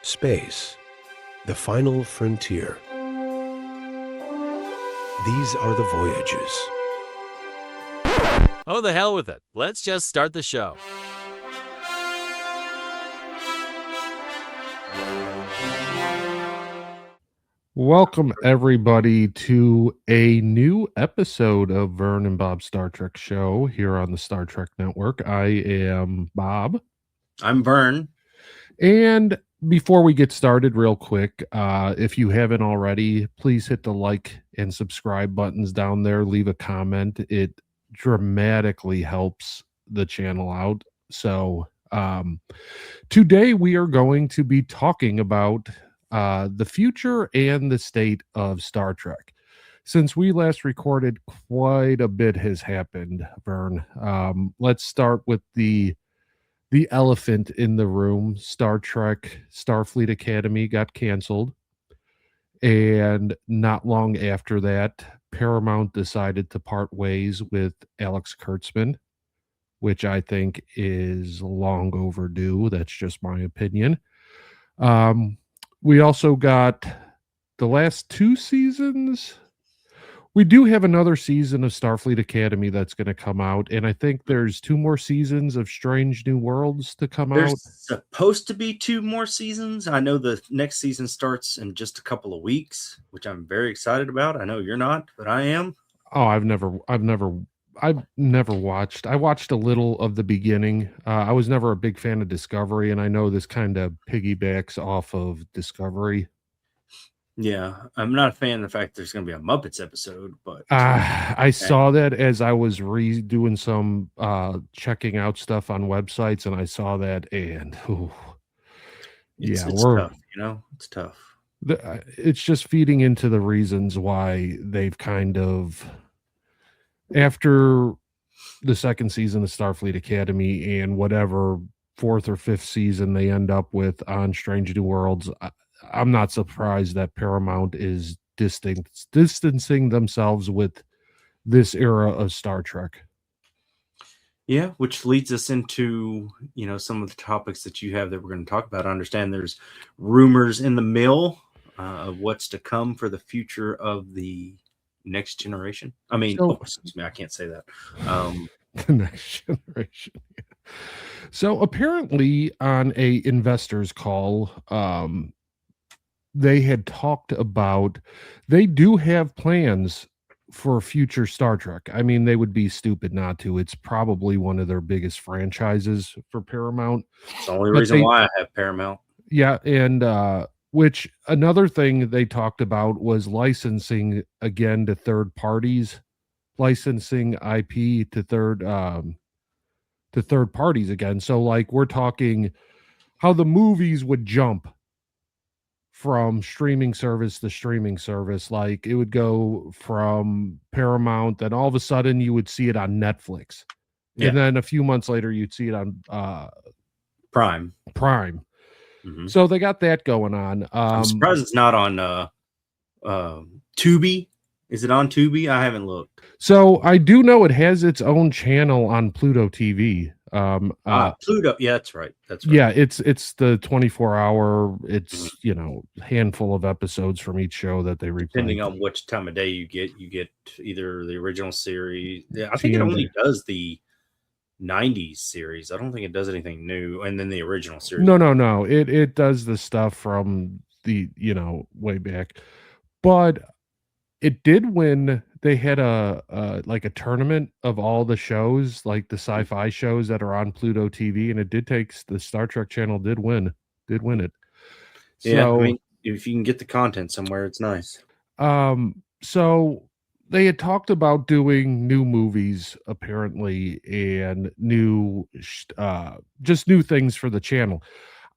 Space, the final frontier. These are the voyages. Oh, the hell with it. Let's just start the show. Welcome, everybody, to a new episode of Vern and Bob's Star Trek show here on the Star Trek Network. I am Bob. I'm Vern. And before we get started, real quick, if you haven't already, please hit the like and subscribe buttons down there. Leave a comment. It dramatically helps the channel out. So today we are going to be talking about the future and the state of Star Trek. Since we last recorded, quite a bit has happened, Vern. Let's start with the elephant in the room. Star Trek Starfleet Academy got canceled. And not long after that, Paramount decided to part ways with Alex Kurtzman, which I think is long overdue. That's just my opinion. We also got the last two seasons. We do have another season of Starfleet Academy that's going to come out, and I think there's two more seasons of Strange New Worlds to come out. There's supposed to be two more seasons. I know the next season starts in just a couple of weeks, which I'm very excited about. I know you're not, but I am. Oh, I've never watched. I watched a little of the beginning. I was never a big fan of Discovery, and I know this kind of piggybacks off of Discovery. Yeah, I'm not a fan of the fact there's going to be a Muppets episode, but I saw that as I was doing some checking out stuff on websites, and I saw that, and it's tough. It's tough. It's just feeding into the reasons why they've kind of, after the second season of Starfleet Academy and whatever fourth or fifth season they end up with on Strange New Worlds, I'm not surprised that Paramount is distancing themselves with this era of Star Trek. Yeah, which leads us into, some of the topics that you have that we're going to talk about. I understand there's rumors in the mill of what's to come for the future of the next generation. I mean, excuse me, I can't say that. The next generation. Yeah. So apparently on a investors call, they had talked about, they do have plans for future Star Trek. I mean, they would be stupid not to. It's probably one of their biggest franchises for Paramount. It's the only reason why I have Paramount. Yeah, and which another thing they talked about was licensing again to third parties, licensing IP to third parties again. So like we're talking how the movies would jump from streaming service to streaming service. Like it would go from Paramount, and all of a sudden you would see it on Netflix. Yeah. And then a few months later you'd see it on Prime. Mm-hmm. So they got that going on. I'm surprised it's not on Tubi. Is it on Tubi? I haven't looked. So I do know it has its own channel on Pluto TV. Pluto. Yeah, that's right. Yeah, it's the 24-hour. It's handful of episodes from each show that they replay. Depending on which time of day you get either the original series. Yeah, I think it only does the 90s series. I don't think it does anything new, and then the original series. No. It does the stuff from the way back, but it did win. They had a tournament of all the shows, like the sci-fi shows that are on Pluto TV, and it did take the Star Trek channel did win it. Yeah, so, I mean, if you can get the content somewhere, it's nice. So they had talked about doing new movies apparently, and just new things for the channel.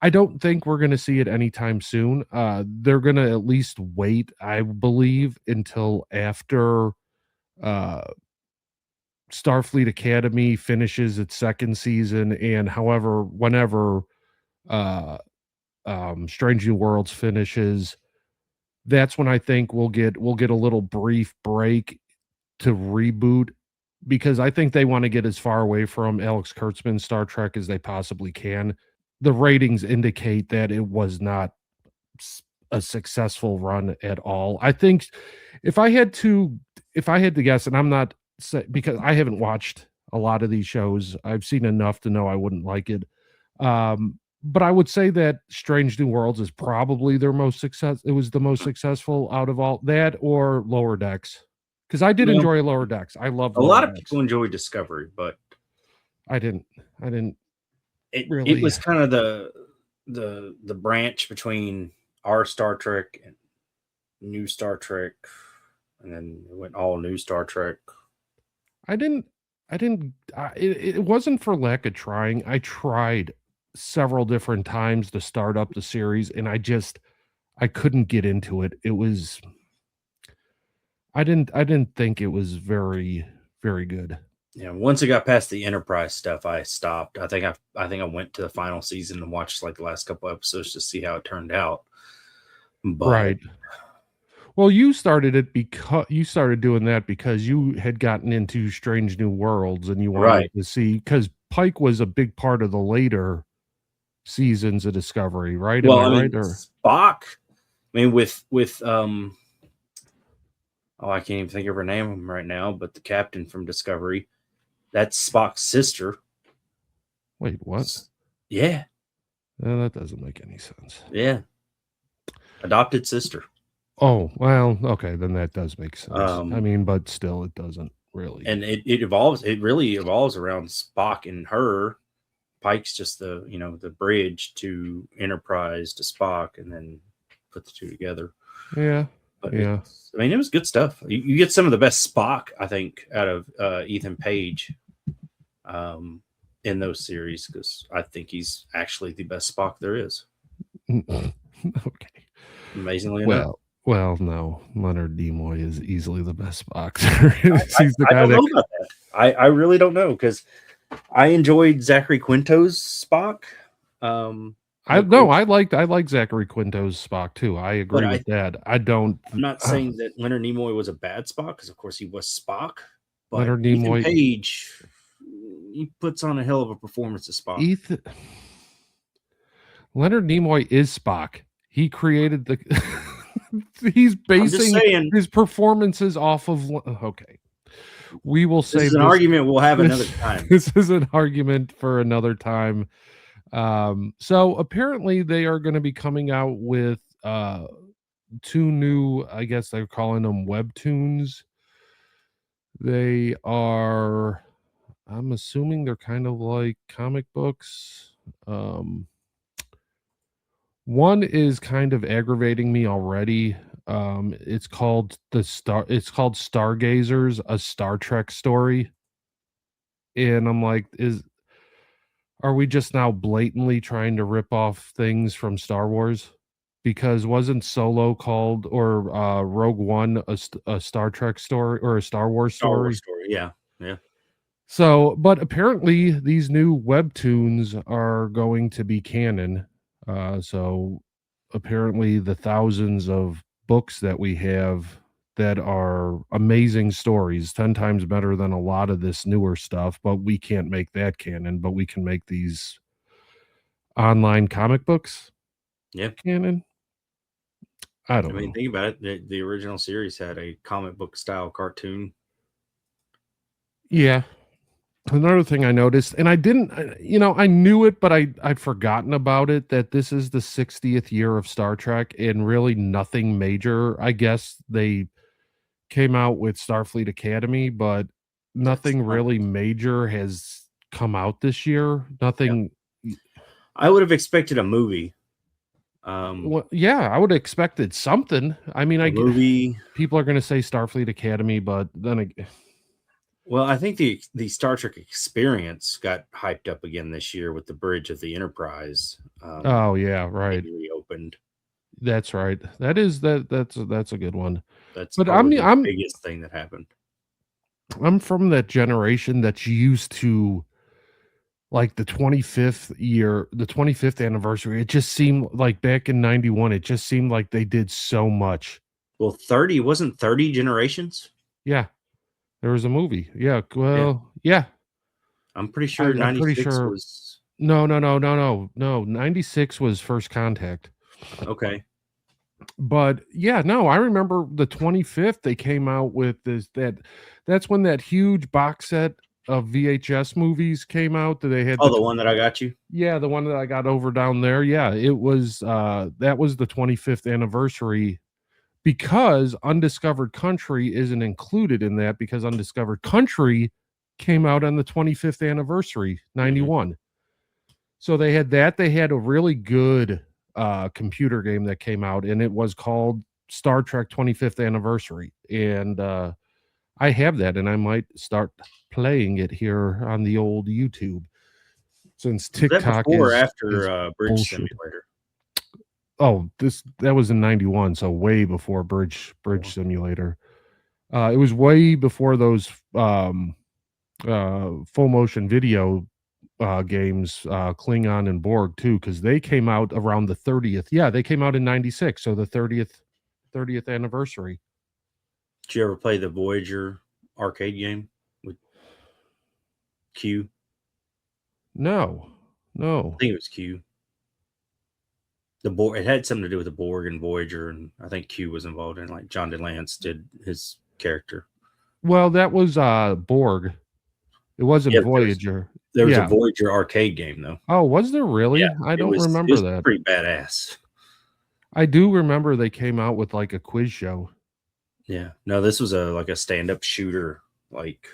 I don't think we're going to see it anytime soon. They're going to at least wait, I believe, until after Starfleet Academy finishes its second season, and whenever Strange New Worlds finishes, that's when I think we'll get a little brief break to reboot, because I think they want to get as far away from Alex Kurtzman's Star Trek as they possibly can. the ratings indicate that it was not a successful run at all. I think if I had to guess, and I'm not because I haven't watched a lot of these shows, I've seen enough to know I wouldn't like it. But I would say that Strange New Worlds is probably their most success. It was the most successful out of all that, or Lower Decks, because I did enjoy Lower Decks. I love a Lower lot of Decks. people enjoy Discovery, but I didn't it really. was kind of the branch between our Star Trek and new Star Trek, and then it went all new Star Trek. It wasn't for lack of trying. I tried several different times to start up the series, and I couldn't get into it. It was I didn't think it was very, very good. Yeah, once it got past the Enterprise stuff, I stopped. I think I went to the final season and watched like the last couple episodes to see how it turned out. But Right. Well, you started doing that because you had gotten into Strange New Worlds and you wanted to see, because Pike was a big part of the later seasons of Discovery, right? Well, Am I right? mean, Or Spock. I mean, with I can't even think of her name right now, but the captain from Discovery, that's Spock's sister. wait, what? Yeah. That doesn't make any sense. Yeah. Adopted sister. Oh, well, okay, then that does make sense. I Um, mean, but still, it doesn't really. And it really evolves around Spock and her. Pike's just the bridge to Enterprise to Spock, and then put the two together. Yeah. But Yeah. I mean, it was good stuff. You get some of the best Spock, I think, out of Ethan Page in those series, because I think he's actually the best Spock there is. Okay. Amazingly enough. Well, no. Leonard Nimoy is easily the best Spock there is. He's the I guy don't that know about that. I really don't know, because I enjoyed Zachary Quinto's Spock. I like Zachary Quinto's Spock too. I agree with that. I'm not saying that Leonard Nimoy was a bad Spock, because of course he was Spock. But Leonard Ethan Nimoy, Page, he puts on a hell of a performance as Spock. Leonard Nimoy is Spock. He created the. He's basing his performances off of. Okay, we will say this is an argument we'll have another time. This is an argument for another time. So apparently they are going to be coming out with two new, I guess they're calling them webtoons. They are, I'm assuming they're kind of like comic books. One is kind of aggravating me already. It's called Stargazers, a Star Trek story. And I'm like, are we just now blatantly trying to rip off things from Star Wars? Because wasn't Solo called, or Rogue One, a Star Trek story or a Star Wars story? Yeah. So, but apparently these new webtoons are going to be canon. So apparently the thousands of books that we have that are amazing stories, 10 times better than a lot of this newer stuff, but we can't make that canon, but we can make these online comic books canon. I mean, think about it. The original series had a comic book style cartoon. Yeah. Another thing I noticed, and I didn't, I knew it, but I'd forgotten about it, that this is the 60th year of Star Trek, and really nothing major. I guess they came out with Starfleet Academy, but nothing really major has come out this year. Nothing. Yeah. I would have expected a movie. Well, yeah, I would have expected something. I mean, movie. People are going to say Starfleet Academy, but then well, I think the Star Trek experience got hyped up again this year with the bridge of the Enterprise. Oh yeah, right. Reopened. That's right. That's a good one. That's probably the biggest thing that happened. I'm from that generation that's used to, like, the 25th anniversary. It just seemed like back in 91, it just seemed like they did so much. Well, wasn't 30 Generations? Yeah. There was a movie. Yeah. Well, yeah. I'm pretty sure 96 was No, no, no, no, no, no. 96 was First Contact. Okay. But yeah, no, I remember the 25th they came out with that's when that huge box set of VHS movies came out that they had Oh, the one that I got you? yeah, the one that I got over down there. Yeah, it was that was the 25th anniversary because Undiscovered Country isn't included in that because Undiscovered Country came out on the 25th anniversary, Mhm. 91. So they had that. They had a really good computer game that came out, and it was called Star Trek 25th Anniversary. And I have that, and I might start playing it here on the old YouTube since Was that TikTok before or is after, Bridge bullshit. Simulator? Oh, that was in 91, so way before Bridge Yeah. Simulator. It was way before those full motion video games, Klingon and Borg too, because they came out around the 30th. Yeah, they came out in 96, so the 30th anniversary. Did you ever play the Voyager arcade game with Q? No, I no. think it was Q. The Borg, it had something to do with the Borg and Voyager, and I think Q was involved in. Like John DeLance did his character. Well, that was Borg. It wasn't Yeah, Voyager. there was a Yeah. Voyager arcade game though. Oh, was there really? Yeah, I it don't was remember that. pretty badass. I do remember they came out with like a quiz show. Yeah, no, this was like a stand up shooter. Like,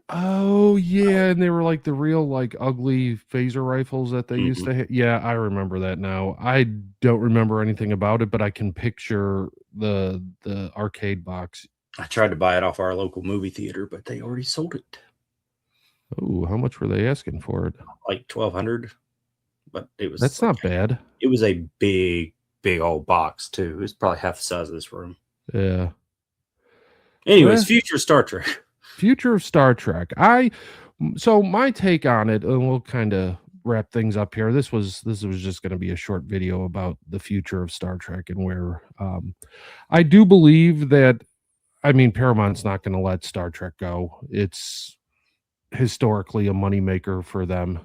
Oh yeah, and they were like the real like ugly phaser rifles that they used mhm. to hit. Yeah, I remember that now. I don't remember anything about it, but I can picture the arcade box. I tried to buy it off our local movie theater, but they already sold it. Oh, how much were they asking for it? Like 1,200, but it was That's like not bad. it was a big, big old box too. It was probably half the size of this room. Yeah. Anyways, Eh, future Star Trek. future of Star Trek. So my take on it, and we'll kind of wrap things up here. This was just going to be a short video about the future of Star Trek and where I do believe that I mean Paramount's not going to let Star Trek go. It's historically a moneymaker for them.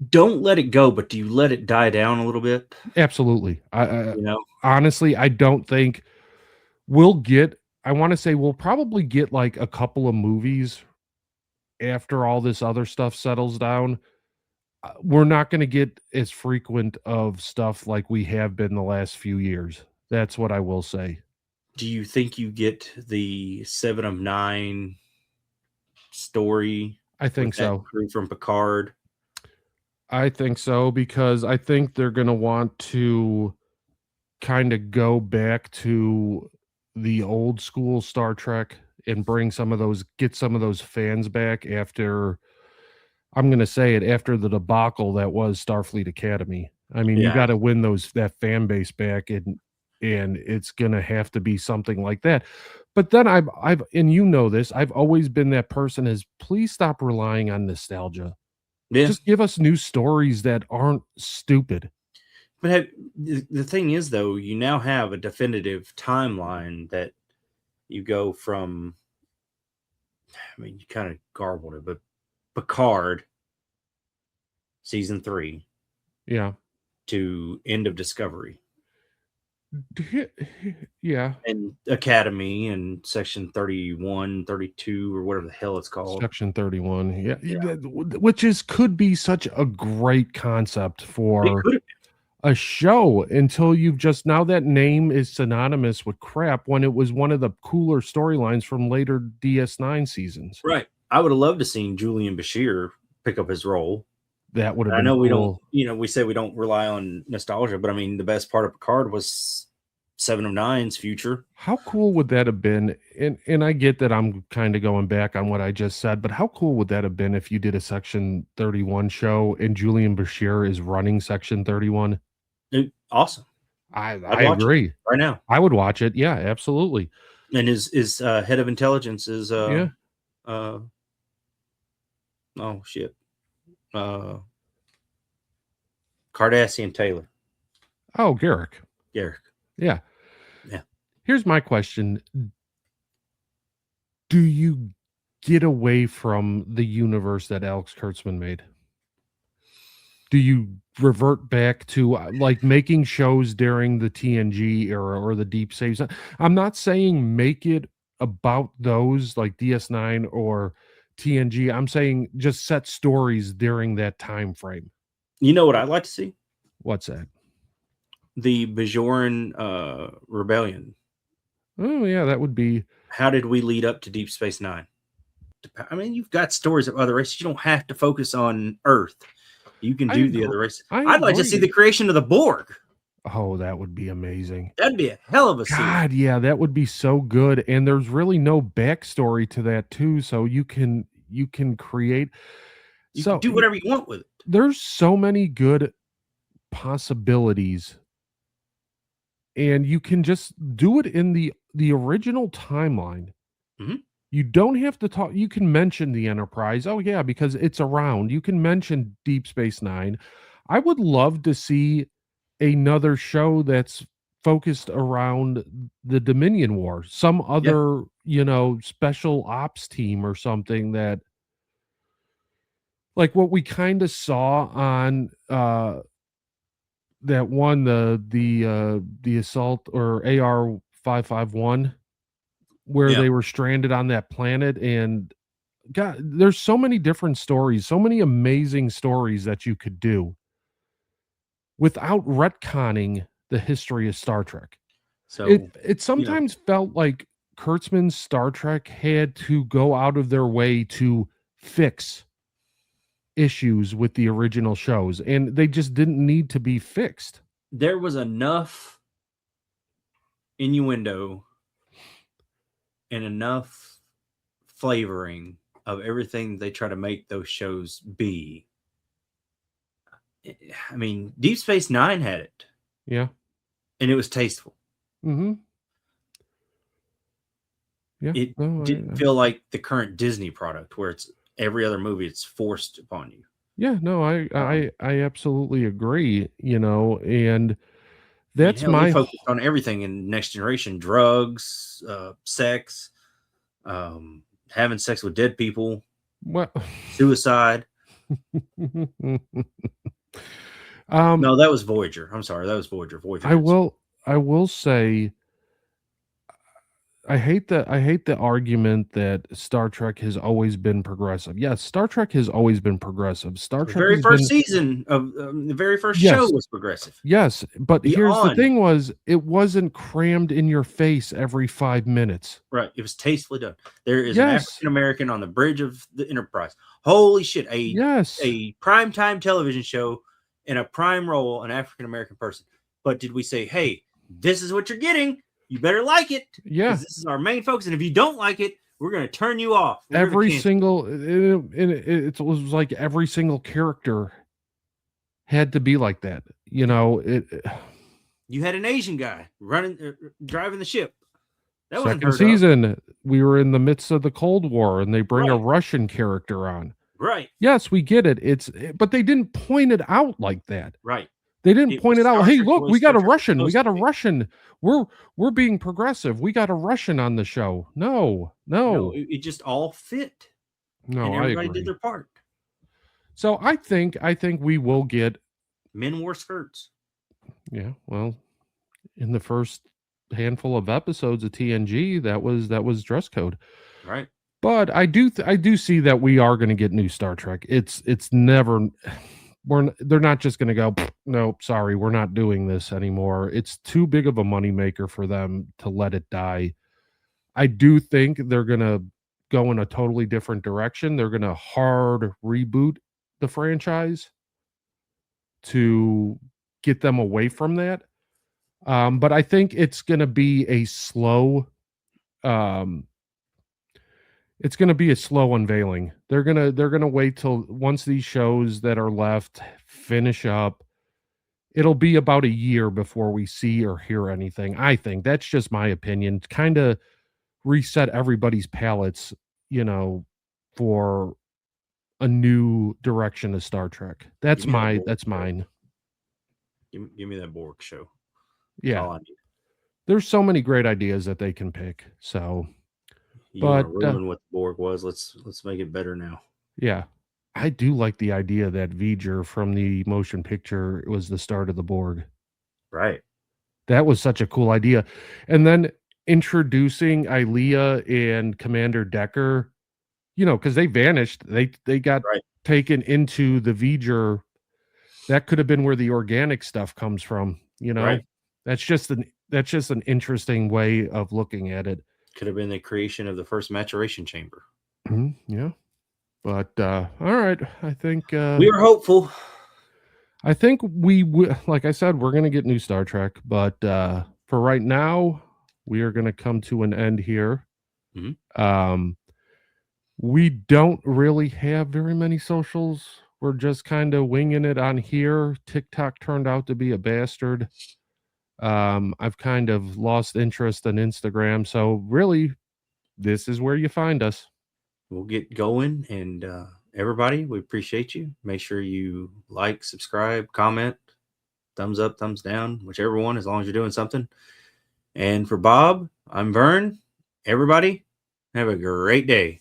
Don't let it go, but do you let it die down a little bit? Absolutely. I You know, honestly I don't think we'll get I want to say we'll probably get like a couple of movies after all this other stuff settles down. We're not going to get as frequent of stuff like we have been the last few years. That's what I will say. do you think you get the 7 of 9 story I with think that so. crew from Picard? I think so because I think they're going to want to kind of go back to the old school Star Trek and get some of those fans back after I'm going to say it after the debacle that was Starfleet Academy. I mean, you Yeah, got to win that fan base back and it's going to have to be something like that. But then I've and you know this, I've always been that person is please stop relying on nostalgia. yeah. Just give us new stories that aren't stupid. But the thing is, though, you now have a definitive timeline that you go from. I mean, you kind of garbled it, but Picard season 3 Yeah. to end of Discovery Yeah. and Academy and section 31, 32, or whatever the hell it's called. Section 31. Yeah. Yeah. Which could be such a great concept It for could have. a show until you've just now that name is synonymous with crap when it was one of the cooler storylines from later DS9 seasons. Right. I would have loved to seen Julian Bashir pick up his role. That would have I been know we cool. don't, we say we don't rely on nostalgia, but I mean, the best part of Picard was 7 of 9's future. How cool would that have been? And I get that I'm kind of going back on what I just said, but how cool would that have been if you did a Section 31 show and Julian Bashir is running Section 31? Awesome. I I'd watch it agree. right now. I would watch it. Yeah, absolutely. And his head of intelligence is Yeah. oh shit. Cardassian Taylor. Oh, Garrick. Garrick. Yeah. Yeah. Here's my question. Do you get away from the universe that Alex Kurtzman made? do you revert back to like making shows during the TNG era or the Deep Space? I'm not saying make it about those like DS9 or TNG. I'm saying just set stories during that time frame. You know what I'd like to see? What's that? The Bajoran rebellion. Oh yeah, that would be. How did we lead up to Deep Space Nine? I mean, you've got stories of other races. You don't have to focus on Earth. You can do the other races. I'd like to see the creation of the Borg. Oh, that would be amazing. That'd be a hell of a scene. God, yeah, that would be so good. And there's really no backstory to that too, so you can create. You can do whatever you want with it. There's so many good possibilities, and you can just do it in the original timeline. Mm-hmm. You don't have to talk. You can mention the Enterprise. Oh yeah, because it's around. You can mention Deep Space Nine. I would love to see another show that's focused around the Dominion War. Some other, special ops team or something that, like what we kind of saw on that one, the assault or AR 551, where they were stranded on that planet. And God, there's so many different stories, so many amazing stories that you could do without retconning the history of Star Trek. So it sometimes felt like Kurtzman's Star Trek had to go out of their way to fix issues with the original shows, and they just didn't need to be fixed. There was enough innuendo and enough flavoring of everything they try to make those shows be. I mean, Deep Space Nine had it. Yeah. And it was tasteful. Mm-hmm. Yeah. It didn't feel like the current Disney product where it's every other movie it's forced upon you. Yeah, no, I absolutely agree, and that's my focus on everything in Next Generation: drugs, sex, having sex with dead people, suicide. No, that was Voyager. I'm sorry, that was Voyager. I will say, I hate the argument that Star Trek has always been progressive. Yes, Star Trek has always been progressive. Star Trek, the very first season of the very first show was progressive. Yes, but here's the thing: it wasn't crammed in your face every 5 minutes. Right, it was tastefully done. There is an African American on the bridge of the Enterprise. Holy shit! A primetime television show in a prime role, an African American person. But did we say, hey, this is what you're getting? You better like it. Yeah. This is our main focus. And if you don't like it, we're going to turn you off. It was like every single character had to be like that. You had an Asian guy driving the ship. That second season, we were in the midst of the Cold War and they bring a Russian character on. Right. Yes, we get it. But they didn't point it out like that. Right. They didn't point it out. Hey, look, we got a Russian. We got a Russian. We're being progressive. We got a Russian on the show. No. It just all fit. No, and everybody did their part. So I think we will get men wore skirts. Yeah, well, in the first handful of episodes of TNG, that was dress code. Right. But I do see that we are going to get new Star Trek. It's never. They're not just going to go, nope, sorry, we're not doing this anymore. It's too big of a moneymaker for them to let it die. I do think they're going to go in a totally different direction. They're going to hard reboot the franchise to get them away from that. But I think it's going to be a slow it's going to be a slow unveiling. They're going to wait till once these shows that are left finish up. It'll be about a year before we see or hear anything. I think that's just my opinion. Kind of reset everybody's palates, for a new direction of Star Trek. That's mine. Give me that Borg show. Yeah. There's so many great ideas that they can pick. So you want to ruin what the Borg was. Let's make it better now. Yeah. I do like the idea that V'ger from the motion picture was the start of the Borg. Right. That was such a cool idea. And then introducing Ilea and Commander Decker, because they vanished. They got Right. taken into the V'ger. That could have been where the organic stuff comes from, Right. That's just an interesting way of looking at it. Could have been the creation of the first maturation chamber. Yeah. But all right, I think We were hopeful. like I said, we're gonna get new Star Trek, but for right now, we are gonna come to an end here. Mhm. We don't really have very many socials. We're just kind of winging it on here. TikTok turned out to be a bastard. I've kind of lost interest in Instagram, so really, this is where you find us. We'll get going, and everybody, we appreciate you. Make sure you like, subscribe, comment, thumbs up, thumbs down, whichever one, as long as you're doing something. And for Bob, I'm Vern. Everybody, have a great day.